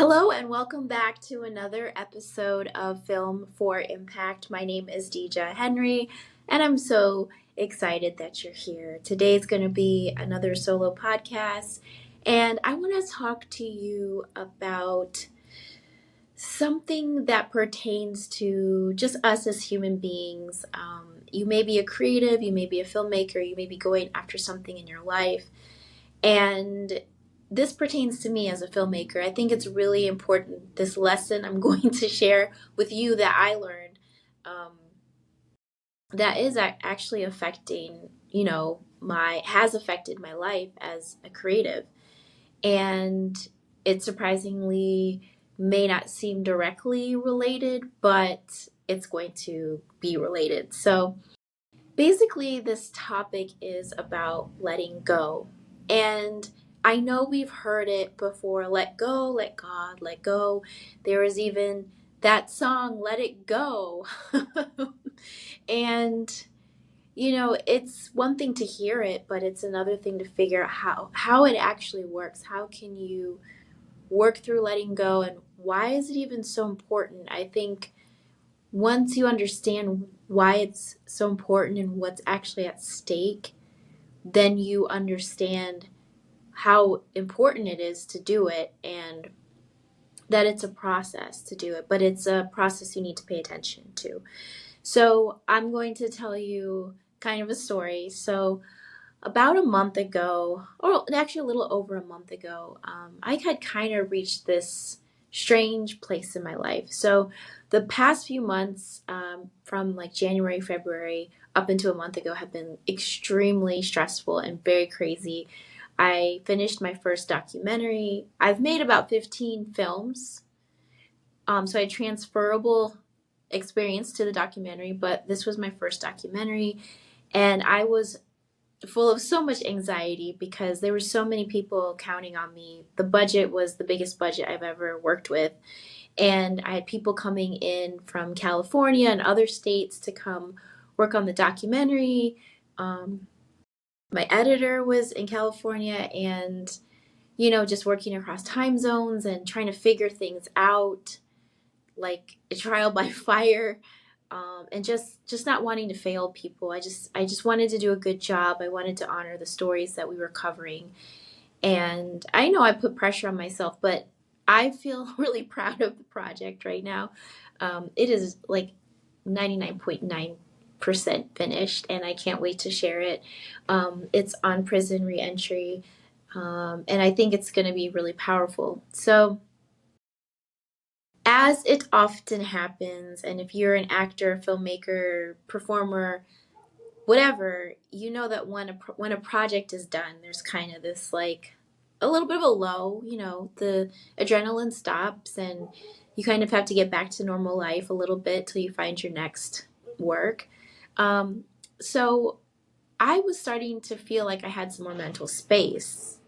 Hello and welcome back to another episode of Film for Impact. My name is Dija Henry, and I'm so excited that you're here. Today's going to be another solo podcast, and I want to talk to you about something that pertains to just us as human beings. You may be a creative, you may be a filmmaker, you may be going after something in your life, and this pertains to me as a filmmaker. I think it's really important. This lesson I'm going to share with you that I learned um, that is actually affecting, has affected my life as a creative. And it surprisingly may not seem directly related, but it's going to be related. So basically, this topic is about letting go. And I know we've heard it before, let go, let God, let go. There is even that song, Let It Go. And it's one thing to hear it, but it's another thing to figure out how it actually works. How can you work through letting go, and why is it even so important? I think once you understand why it's so important and what's actually at stake, then you understand how important it is to do it, and that it's a process to do it, but it's a process you need to pay attention to. So I'm going to tell you kind of a story. So about a month ago, or actually a little over a month ago, I had kind of reached this strange place in my life. So the past few months, from like January, February, up into a month ago, have been extremely stressful and very crazy. I finished my first documentary. I've made about 15 films. So I had transferable experience to the documentary, but this was my first documentary. And I was full of so much anxiety because there were so many people counting on me. The budget was the biggest budget I've ever worked with. And I had people coming in from California and other states to come work on the documentary. Um, my editor was in California, and, just working across time zones and trying to figure things out, like a trial by fire. And just not wanting to fail people. I just wanted to do a good job. I wanted to honor the stories that we were covering, and I know I put pressure on myself, but I feel really proud of the project right now. It is like 99.9% finished, and I can't wait to share it. It's on prison reentry, and I think it's going to be really powerful. So as it often happens, and if you're an actor, filmmaker, performer, whatever, you know that when a project is done, there's kind of this like a little bit of a low, the adrenaline stops, and you kind of have to get back to normal life a little bit till you find your next work. So I was starting to feel like I had some more mental space,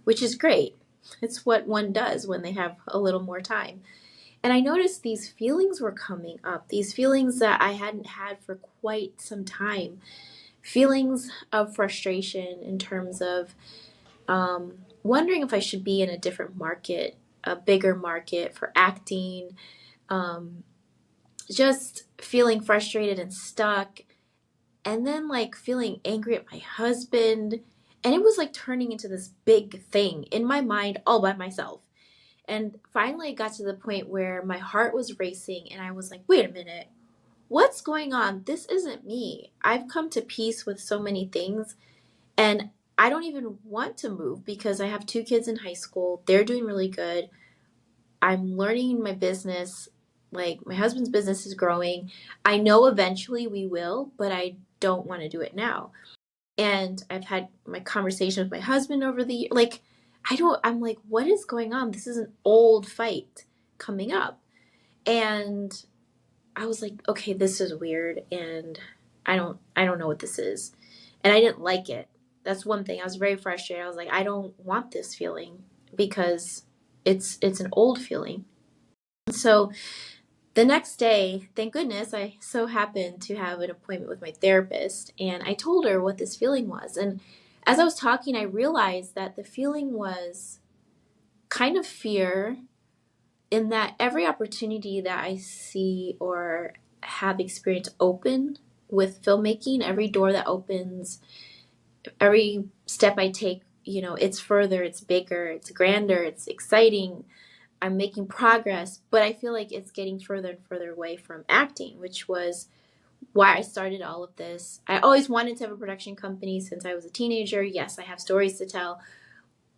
which is great. It's what one does when they have a little more time. And I noticed these feelings were coming up, these feelings that I hadn't had for quite some time. Feelings of frustration in terms of wondering if I should be in a different market, a bigger market for acting, um, just feeling frustrated and stuck, and then like feeling angry at my husband. And it was like turning into this big thing in my mind all by myself. And finally, it got to the point where my heart was racing, and I was like, wait a minute, what's going on? This isn't me. I've come to peace with so many things, and I don't even want to move because I have two kids in high school. They're doing really good. I'm learning my business. Like, my husband's business is growing. I know eventually we will, but I don't want to do it now. And I've had my conversation with my husband over the year. Like, I'm like, what is going on? This is an old fight coming up. And I was like, okay, this is weird, and I don't know what this is. And I didn't like it. That's one thing. I was very frustrated. I was like, I don't want this feeling because it's an old feeling. So the next day, thank goodness, I so happened to have an appointment with my therapist, and I told her what this feeling was. And as I was talking, I realized that the feeling was kind of fear, in that every opportunity that I see or have experience open with filmmaking, every door that opens, every step I take, it's further, it's bigger, it's grander, it's exciting. I'm making progress, but I feel like it's getting further and further away from acting, which was why I started all of this. I always wanted to have a production company since I was a teenager. Yes, I have stories to tell,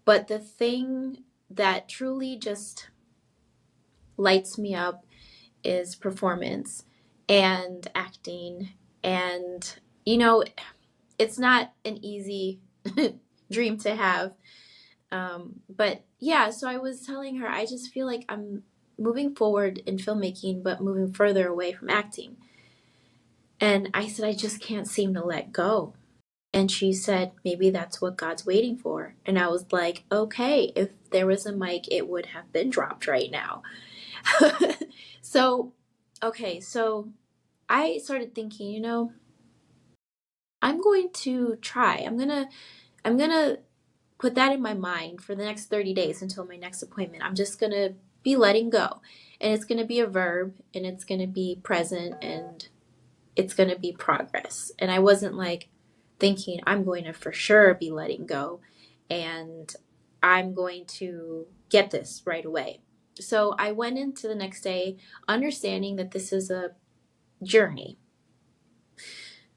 but the thing that truly just lights me up is performance and acting. And, it's not an easy dream to have. But yeah, so I was telling her, I just feel like I'm moving forward in filmmaking, but moving further away from acting. And I said, I just can't seem to let go. And she said, maybe that's what God's waiting for. And I was like, okay, if there was a mic, it would have been dropped right now. So, okay, so I started thinking, I'm going to try. I'm gonna put that in my mind for the next 30 days until my next appointment. I'm just gonna be letting go. And it's gonna be a verb and it's gonna be present and it's gonna be progress. And I wasn't like thinking I'm going to for sure be letting go and I'm going to get this right away. So I went into the next day understanding that this is a journey.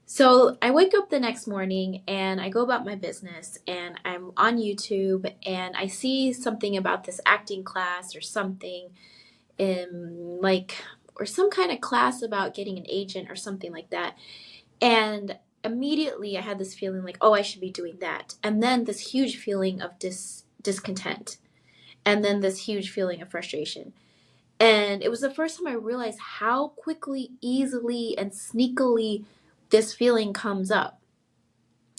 So I wake up the next morning and I go about my business and I'm on YouTube and I see something about this acting class or something in like or some kind of class about getting an agent or something like that. And immediately I had this feeling like, oh, I should be doing that. And then this huge feeling of discontent. And then this huge feeling of frustration. And it was the first time I realized how quickly, easily, and sneakily this feeling comes up.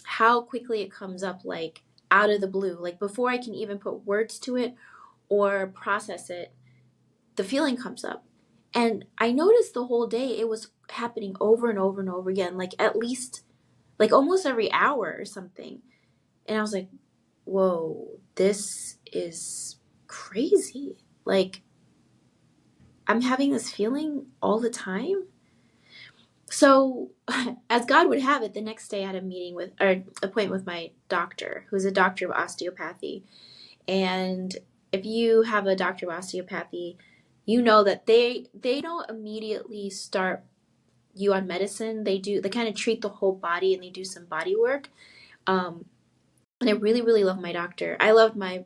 How quickly it comes up, like out of the blue. Like before I can even put words to it or process it, the feeling comes up. And I noticed the whole day it was happening over and over and over again, like at least, like almost every hour or something. And I was like, whoa, this is crazy. Like, I'm having this feeling all the time. So, as God would have it, the next day I had a meeting with, or appointment with my doctor, who's a doctor of osteopathy. And if you have a doctor of osteopathy, you know that they don't immediately start you on medicine. They kind of treat the whole body and they do some body work. Um, and I really, really love my doctor. I loved my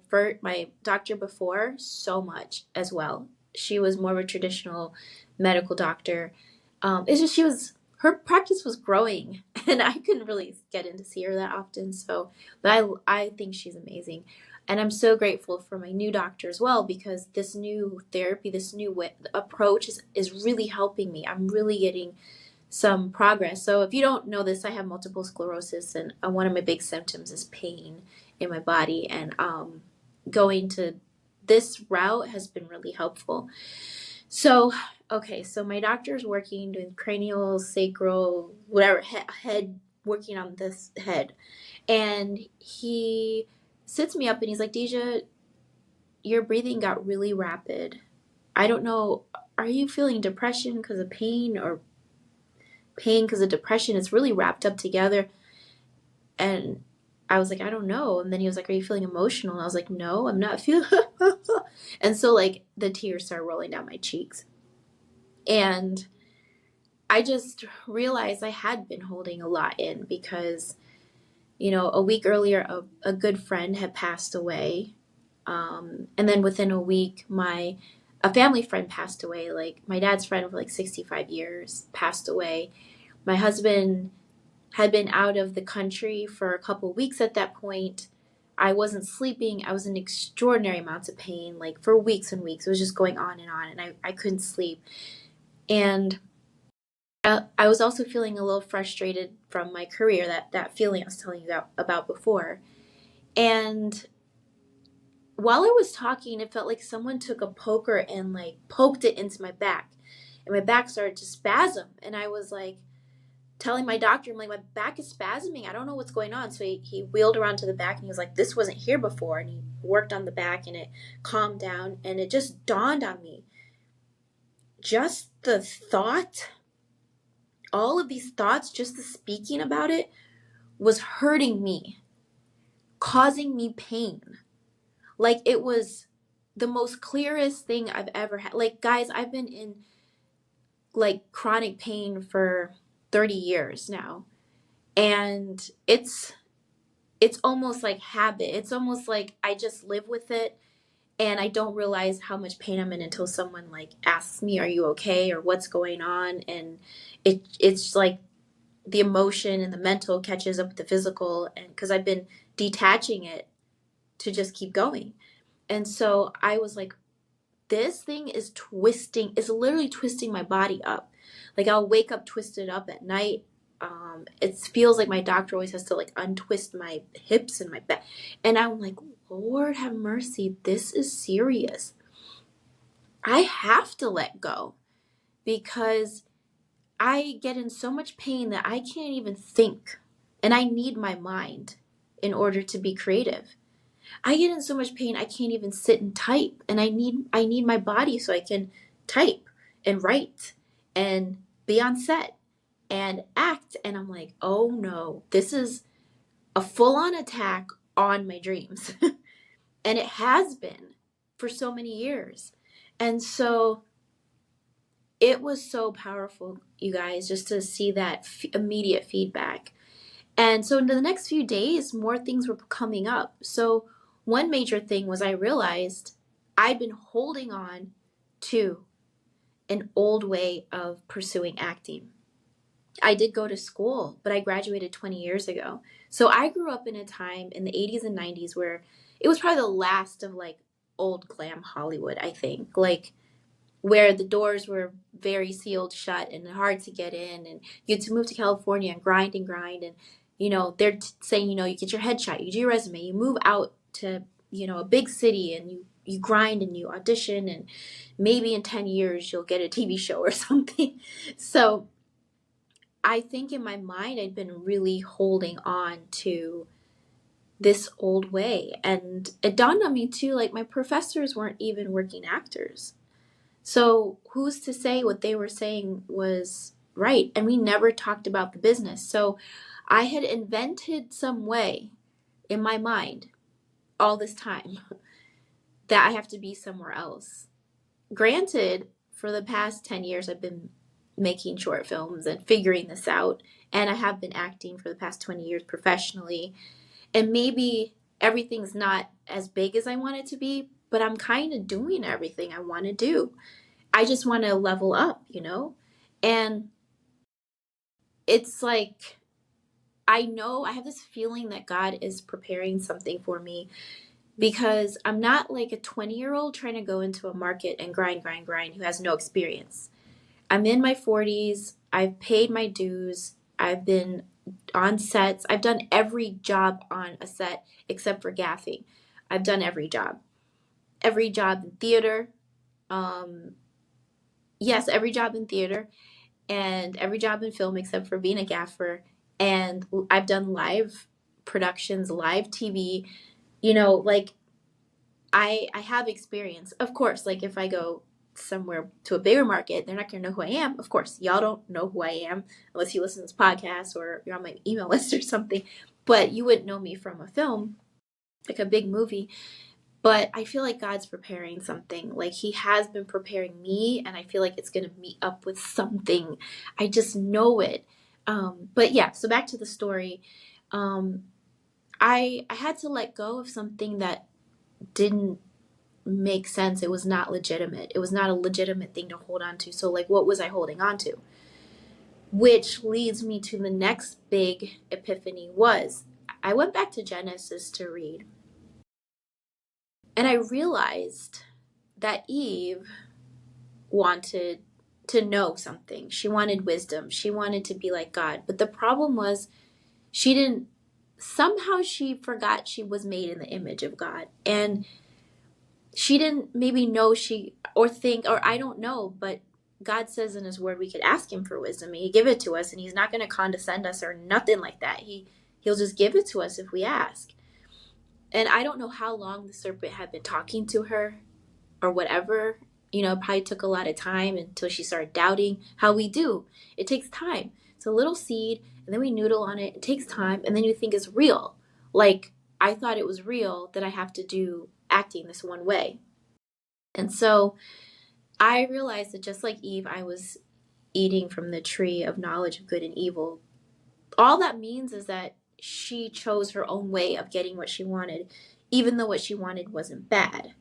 doctor before so much as well. She was more of a traditional medical doctor. It's just her practice was growing, and I couldn't really get in to see her that often. So, but I think she's amazing, and I'm so grateful for my new doctor as well because this new therapy, this new approach is really helping me. I'm really getting some progress. So if you don't know this, I have multiple sclerosis, and one of my big symptoms is pain in my body. And going to this route has been really helpful. So, okay, so my doctor's working, doing cranial, sacral, whatever, head, working on this head. And he sits me up and he's like, Dija, your breathing got really rapid. I don't know, are you feeling depression because of pain or pain because of depression? It's really wrapped up together. And I was like, I don't know. And then he was like, are you feeling emotional? And I was like, no, I'm not feeling. And so like the tears started rolling down my cheeks. And I just realized I had been holding a lot in because, a week earlier, a good friend had passed away. And then within a week, a family friend passed away. Like my dad's friend for like 65 years passed away. My husband had been out of the country for a couple weeks at that point. I wasn't sleeping. I was in extraordinary amounts of pain, like for weeks and weeks. It was just going on, and I couldn't sleep. And I was also feeling a little frustrated from my career, that feeling I was telling you about before. And while I was talking, it felt like someone took a poker and like poked it into my back. And my back started to spasm. And I was like, telling my doctor, I'm like, my back is spasming. I don't know what's going on. So he wheeled around to the back and he was like, this wasn't here before. And he worked on the back and it calmed down. And it just dawned on me. Just the thought, all of these thoughts, just the speaking about it was hurting me, causing me pain. Like it was the most clearest thing I've ever had. Like, guys, I've been in like chronic pain for 30 years now. And it's almost like habit. It's almost like I just live with it and I don't realize how much pain I'm in until someone like asks me, "Are you okay?" or "What's going on?" And it's like the emotion and the mental catches up with the physical, and because I've been detaching it to just keep going. And so I was like, this thing is twisting, it's literally twisting my body up. Like I'll wake up twisted up at night. It feels like my doctor always has to like untwist my hips and my back. And I'm like, Lord have mercy, this is serious. I have to let go because I get in so much pain that I can't even think. And I need my mind in order to be creative. I get in so much pain I can't even sit and type, and I need my body so I can type and write and be on set and act. And I'm like, oh no, this is a full-on attack on my dreams. And it has been for so many years. And so it was so powerful, you guys, just to see that immediate feedback. And so in the next few days, more things were coming up. So one major thing was I realized I'd been holding on to an old way of pursuing acting. I did go to school, but I graduated 20 years ago. So I grew up in a time in the 80s and 90s where it was probably the last of like old glam Hollywood, I think. Like where the doors were very sealed shut and hard to get in, and you had to move to California and grind and they're saying, you get your headshot, you do your resume, you move out to a big city, and you grind and you audition, and maybe in 10 years you'll get a TV show or something. So I think in my mind I'd been really holding on to this old way, and it dawned on me too, like my professors weren't even working actors. So who's to say what they were saying was right? And we never talked about the business. So I had invented some way in my mind all this time that I have to be somewhere else. Granted, for the past 10 years, I've been making short films and figuring this out. And I have been acting for the past 20 years professionally. And maybe everything's not as big as I want it to be, but I'm kind of doing everything I want to do. I just want to level up, And it's like, I know I have this feeling that God is preparing something for me because I'm not like a 20-year-old trying to go into a market and grind who has no experience. I'm in my 40s. I've paid my dues. I've been on sets. I've done every job on a set except for gaffing. I've done every job. Every job in theater. Yes, every job in theater and every job in film except for being a gaffer. And I've done live productions, live TV, like I have experience. Of course, like if I go somewhere to a bigger market, they're not going to know who I am. Of course, y'all don't know who I am unless you listen to this podcast or you're on my email list or something. But you wouldn't know me from a film, like a big movie. But I feel like God's preparing something. Like he has been preparing me, and I feel like it's going to meet up with something. I just know it. But yeah, so back to the story. I had to let go of something that didn't make sense. It was not legitimate. It was not a legitimate thing to hold on to. So like, what was I holding on to? Which leads me to the next big epiphany was I went back to Genesis to read. And I realized that Eve wanted to know something. She wanted wisdom. She wanted to be like God. But the problem was somehow she forgot she was made in the image of God. And she didn't maybe know or think, or I don't know, but God says in his word we could ask him for wisdom and he give it to us, and he's not going to condescend us or nothing like that. He'll just give it to us if we ask. And I don't know how long the serpent had been talking to her or whatever. It probably took a lot of time until she started doubting. How we do. It takes time. It's a little seed, and then we noodle on it. It takes time, and then you think it's real. Like, I thought it was real that I have to do acting this one way. And so I realized that just like Eve, I was eating from the tree of knowledge of good and evil. All that means is that she chose her own way of getting what she wanted, even though what she wanted wasn't bad.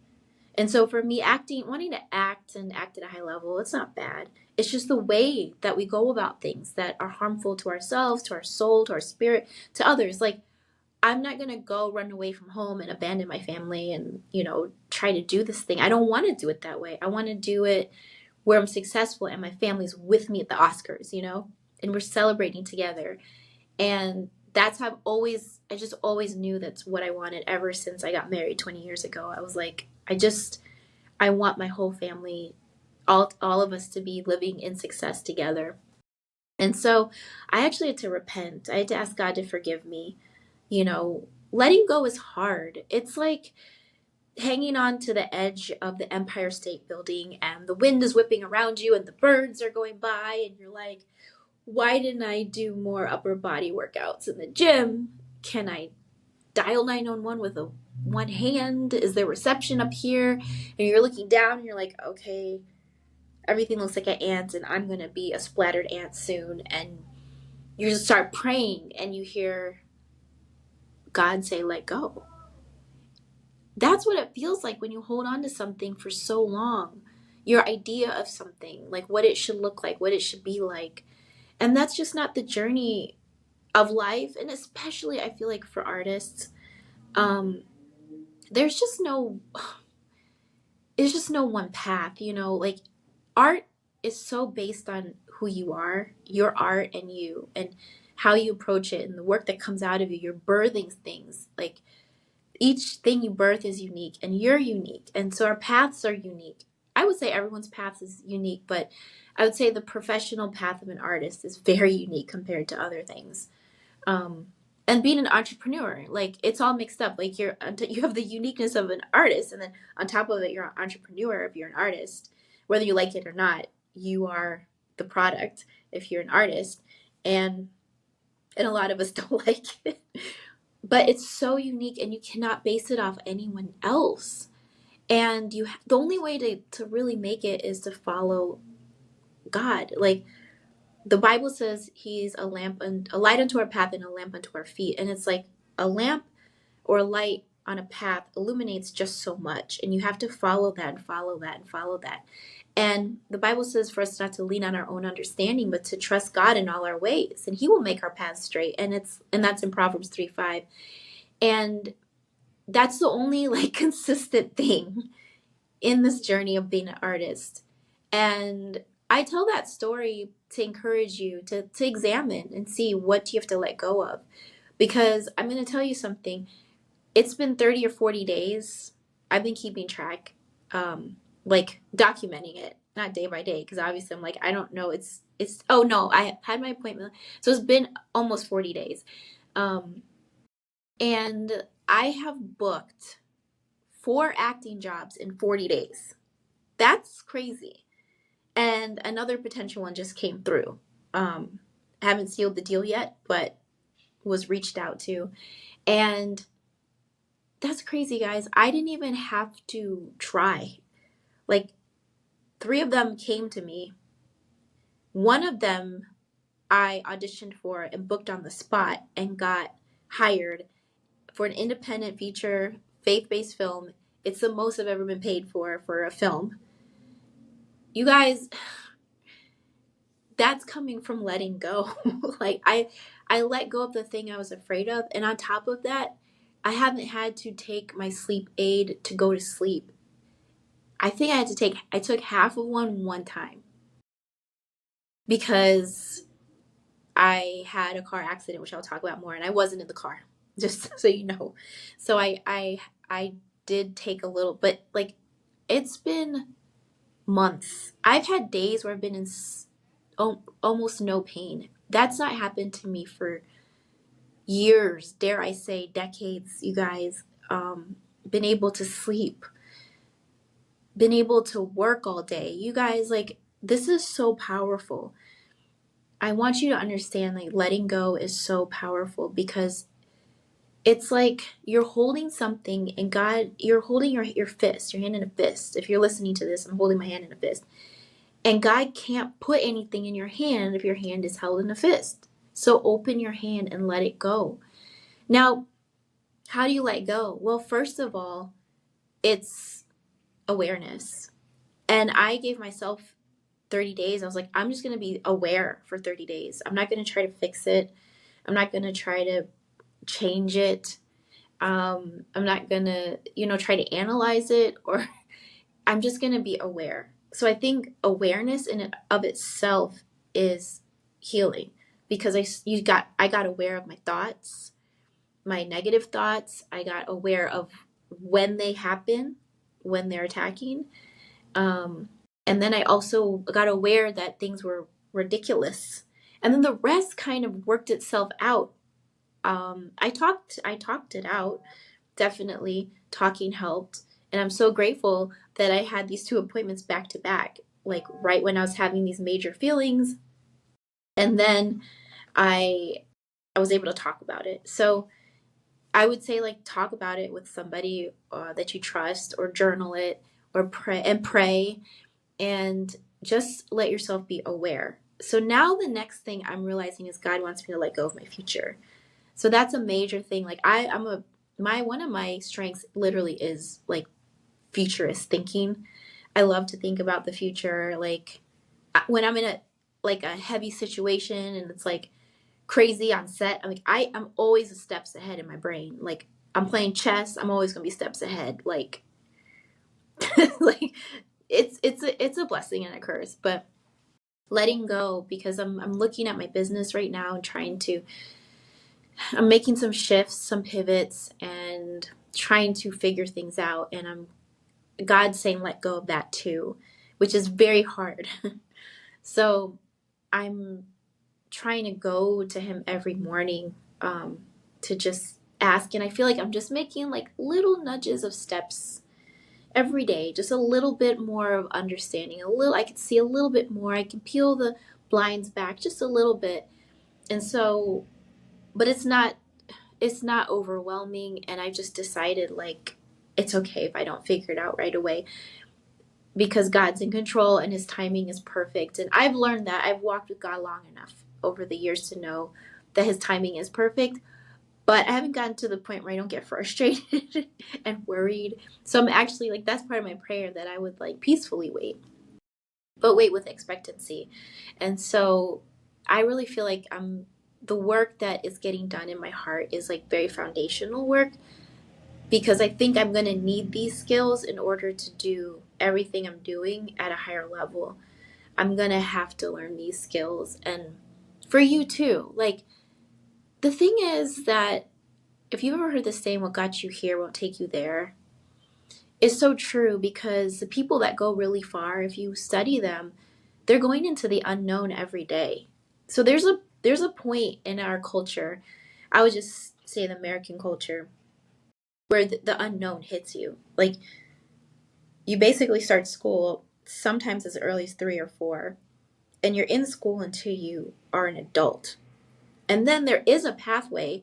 And so for me, wanting to act and act at a high level, it's not bad. It's just the way that we go about things that are harmful to ourselves, to our soul, to our spirit, to others. Like, I'm not going to go run away from home and abandon my family and, try to do this thing. I don't want to do it that way. I want to do it where I'm successful and my family's with me at the Oscars, and we're celebrating together. And that's how I just always knew that's what I wanted ever since I got married 20 years ago. I was like, I want my whole family, all of us to be living in success together. And so I actually had to repent. I had to ask God to forgive me. Letting go is hard. It's like hanging on to the edge of the Empire State Building and the wind is whipping around you and the birds are going by and you're like, why didn't I do more upper body workouts in the gym? Can I dial 911 with one hand? Is there reception up here? And you're looking down and you're like, okay, everything looks like an ant and I'm going to be a splattered ant soon. And you just start praying and you hear God say, let go. That's what it feels like when you hold on to something for so long. Your idea of something, like what it should look like, what it should be like. And that's just not the journey of life. And especially, I feel like for artists, um, there's just no, it's just no one path, like art is so based on who you are, your art and you, and how you approach it and the work that comes out of you. You're birthing things. Like, each thing you birth is unique and you're unique. And so our paths are unique. I would say everyone's path is unique, but I would say the professional path of an artist is very unique compared to other things. Um, and being an entrepreneur, like, it's all mixed up. Like, you have the uniqueness of an artist, and then on top of it, you're an entrepreneur if you're an artist. Whether you like it or not, you are the product if you're an artist. And a lot of us don't like it. But it's so unique and you cannot base it off anyone else. And the only way to really make it is to follow God. Like, the Bible says he's a lamp and a light unto our path and a lamp unto our feet. And it's like a lamp or a light on a path illuminates just so much. And you have to follow that and follow that and follow that. And the Bible says for us not to lean on our own understanding, but to trust God in all our ways. And he will make our paths straight. And that's in Proverbs 3:5. And that's the only like consistent thing in this journey of being an artist. And I tell that story to encourage you to examine and see what you have to let go of. Because I'm going to tell you something. It's been 30 or 40 days. I've been keeping track, like documenting it, not day by day, because obviously I'm like, I don't know. Oh no, I had my appointment. So it's been almost 40 days. And I have booked 4 acting jobs in 40 days. That's crazy. And another potential one just came through. Haven't sealed the deal yet, but was reached out to. And that's crazy, guys. I didn't even have to try. Like, 3 of them came to me. One of them I auditioned for and booked on the spot and got hired for an independent feature, faith-based film. It's the most I've ever been paid for a film. You guys, that's coming from letting go. Like, I let go of the thing I was afraid of, and on top of that, I haven't had to take my sleep aid to go to sleep. I think I took half of one time because I had a car accident, which I'll talk about more, and I wasn't in the car, just so you know. So I did take a little, but like, it's been months. I've had days where I've been in almost no pain. That's not happened to me for years, dare I say, decades, you guys. Been able to sleep, been able to work all day. You guys, like, this is so powerful. I want you to understand, like, letting go is so powerful because it's like you're holding something and God, you're holding your fist, your hand in a fist. If you're listening to this, I'm holding my hand in a fist. And God can't put anything in your hand if your hand is held in a fist. So open your hand and let it go. Now, how do you let go? Well, first of all, it's awareness. And I gave myself 30 days. I was like, I'm just going to be aware for 30 days. I'm not going to try to fix it. I'm not going to try to change it. I'm not going to, try to analyze it, or I'm just going to be aware. So I think awareness in and of itself is healing because I got aware of my thoughts, my negative thoughts. I got aware of when they happen, when they're attacking. And then I also got aware that things were ridiculous. And then the rest kind of worked itself out. I talked it out. Definitely talking helped. And I'm so grateful that I had these two appointments back to back, like right when I was having these major feelings. And then I I was able to talk about it. So I would say, like, talk about it with somebody that you trust, or journal it, or pray and just let yourself be aware. So now the next thing I'm realizing is God wants me to let go of my future. So that's a major thing. Like, I'm a my one of my strengths literally is like futurist thinking. I love to think about the future. Like, when I'm in a heavy situation and it's like crazy on set, I'm always a steps ahead in my brain. Like, I'm playing chess, I'm always gonna be steps ahead. Like, like it's a blessing and a curse. But letting go, because I'm looking at my business right now and I'm making some shifts, some pivots, and trying to figure things out. And God's saying let go of that too, which is very hard. So I'm trying to go to Him every morning, to just ask. And I feel like I'm just making like little nudges of steps every day, just a little bit more of understanding. I can see a little bit more. I can peel the blinds back just a little bit. And so, but it's not overwhelming. And I just decided, like, it's okay if I don't figure it out right away, because God's in control and His timing is perfect. And I've learned that. I've walked with God long enough over the years to know that His timing is perfect. But I haven't gotten to the point where I don't get frustrated and worried. So I'm actually, like, that's part of my prayer, that I would, like, peacefully wait, but wait with expectancy. And so I really feel like the work that is getting done in my heart is like very foundational work, because I think I'm going to need these skills in order to do everything I'm doing at a higher level. I'm going to have to learn these skills. And for you too. Like, the thing is that if you've ever heard the saying, what got you here won't take you there, is so true, because the people that go really far, if you study them, they're going into the unknown every day. So there's a point in our culture, I would just say the American culture, where the unknown hits you. Like, you basically start school sometimes as early as 3 or 4, and you're in school until you are an adult. And then there is a pathway,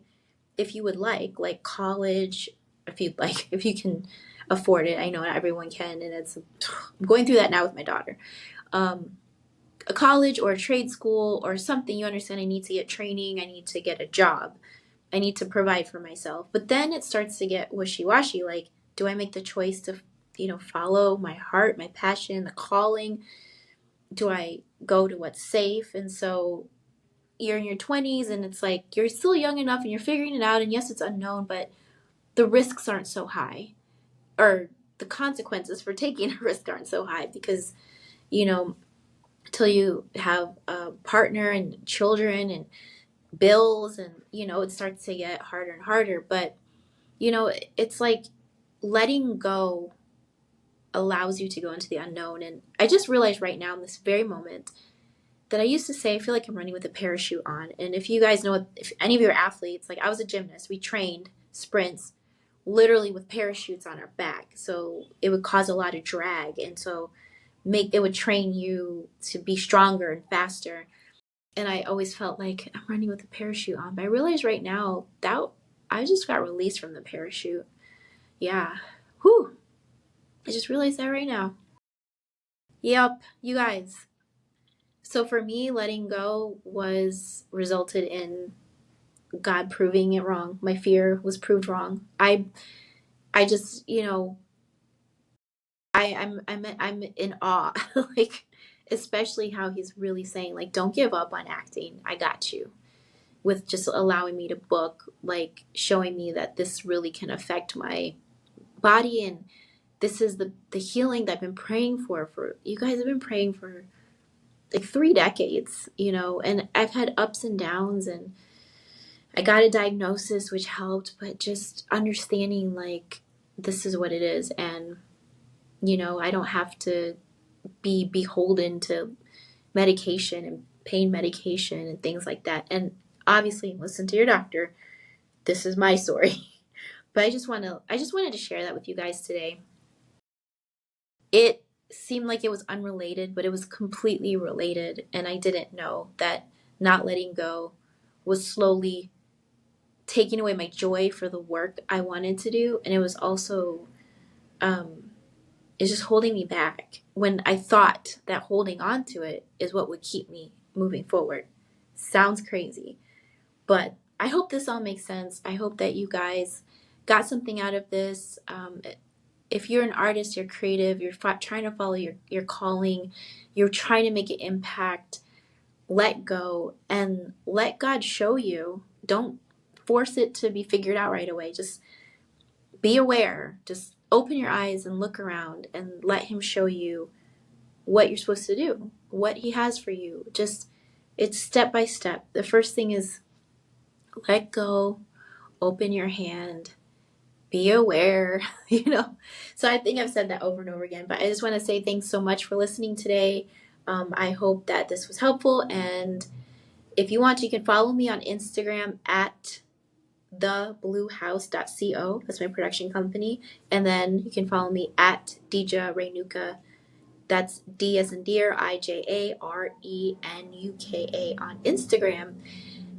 if you would like college, if you can afford it. I know not everyone can, and I'm going through that now with my daughter. Um, a college or a trade school or something. You understand, I need to get training, I need to get a job, I need to provide for myself. But then it starts to get wishy-washy. Like, do I make the choice to, follow my heart, my passion, the calling? Do I go to what's safe? And so you're in your 20s, and it's like you're still young enough and you're figuring it out, and yes, it's unknown, but the risks aren't so high, or the consequences for taking a risk aren't so high, because, you know till you have a partner and children and bills, and it starts to get harder and harder. But it's like letting go allows you to go into the unknown. And I just realized right now in this very moment that I used to say I feel like I'm running with a parachute on. And if you guys know, if any of you are athletes, like I was a gymnast, we trained sprints literally with parachutes on our back, so it would cause a lot of drag, and so make it would train you to be stronger and faster. And I always felt like I'm running with a parachute on, but I realize right now that I just got released from the parachute. Yeah. Whew. I just realized that right now. Yep, you guys. So for me, letting go was resulted in God proving it wrong. My fear was proved wrong. I just, I'm in awe, like especially how he's really saying like, don't give up on acting. I got you. With just allowing me to book, like showing me that this really can affect my body, and this is the healing that I've been praying for you guys have been praying for like 3 decades, and I've had ups and downs, and I got a diagnosis which helped, but just understanding like this is what it is, and I don't have to be beholden to medication and pain medication and things like that. And obviously listen to your doctor. This is my story. But I just wanted to share that with you guys today. It seemed like it was unrelated, but it was completely related, and I didn't know that not letting go was slowly taking away my joy for the work I wanted to do, and it was also it's just holding me back when I thought that holding on to it is what would keep me moving forward. Sounds crazy, but I hope this all makes sense. I hope that you guys got something out of this. If you're an artist, you're creative, you're trying to follow your calling, you're trying to make an impact, let go and let God show you. Don't force it to be figured out right away. Just be aware. Just open your eyes and look around and let Him show you what you're supposed to do, what He has for you. Just, it's step by step. The first thing is let go, open your hand, be aware, So I think I've said that over and over again, but I just want to say thanks so much for listening today. I hope that this was helpful. And if you want, you can follow me on Instagram at thebluehouse.co. That's my production company. And then you can follow me at Dija Renuka. That's D as in deer, IJARENUKA on Instagram.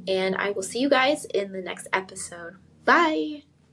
And I will see you guys in the next episode. Bye.